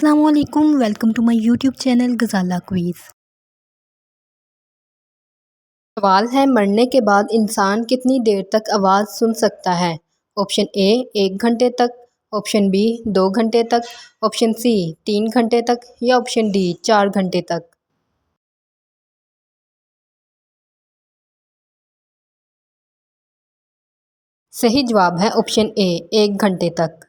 अस्सलामुअलैकुम, welcome to my YouTube channel Gazala quiz. सवाल है, मरने के बाद इंसान कितनी देर तक आवाज़ सुन सकता है? ऑप्शन ए 1 घंटे तक, ऑप्शन बी 2 घंटे तक, ऑप्शन सी 3 घंटे तक या ऑप्शन डी 4 घंटे तक। सही जवाब है ऑप्शन ए 1 घंटे तक।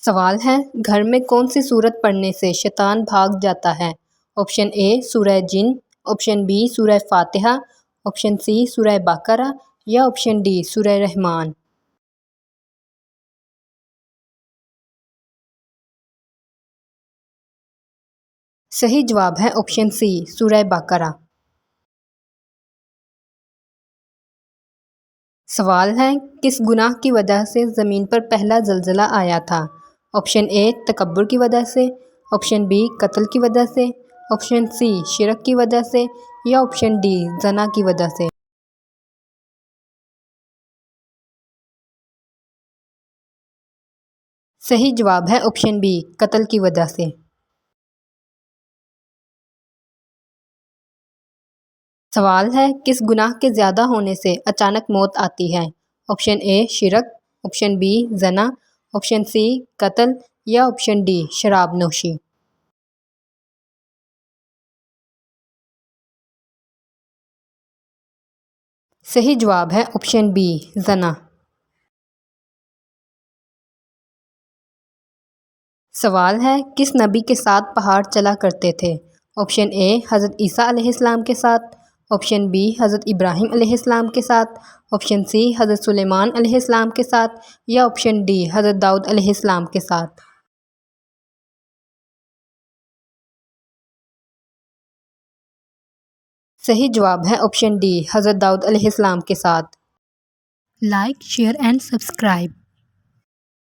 सवाल है, घर में कौन सी सूरत पढ़ने से शैतान भाग जाता है? ऑप्शन ए सूरह जिन, ऑप्शन बी सूरह फातिहा, ऑप्शन सी सूरह बकरा या ऑप्शन डी सूरह रहमान। सही जवाब है ऑप्शन सी सूरह बकरा। सवाल है, किस गुनाह की वजह से ज़मीन पर पहला ज़लज़ला आया था? ऑप्शन ए तकब्बुर की वजह से, ऑप्शन बी कत्ल की वजह से, ऑप्शन सी शिरक की वजह से या ऑप्शन डी जना की वजह से। सही जवाब है ऑप्शन बी कत्ल की वजह से। सवाल है, किस गुनाह के ज़्यादा होने से अचानक मौत आती है? ऑप्शन ए शिरक, ऑप्शन बी जना, ऑप्शन सी कत्ल या ऑप्शन डी शराब नोशी। सही जवाब है ऑप्शन बी जना। सवाल है, किस नबी के साथ पहाड़ चला करते थे? ऑप्शन ए हज़रत ईसा अलैहिस्सलाम के साथ, ऑप्शन बी हज़रत इब्राहीम अलैहिस्सलाम के साथ, ऑप्शन सी हज़रत सुलेमान अलैहिस्सलाम के साथ या ऑप्शन डी हज़रत दाऊद अलैहिस्सलाम के साथ। सही जवाब है ऑप्शन डी हज़रत दाऊद अलैहिस्सलाम के साथ। Like, share and subscribe.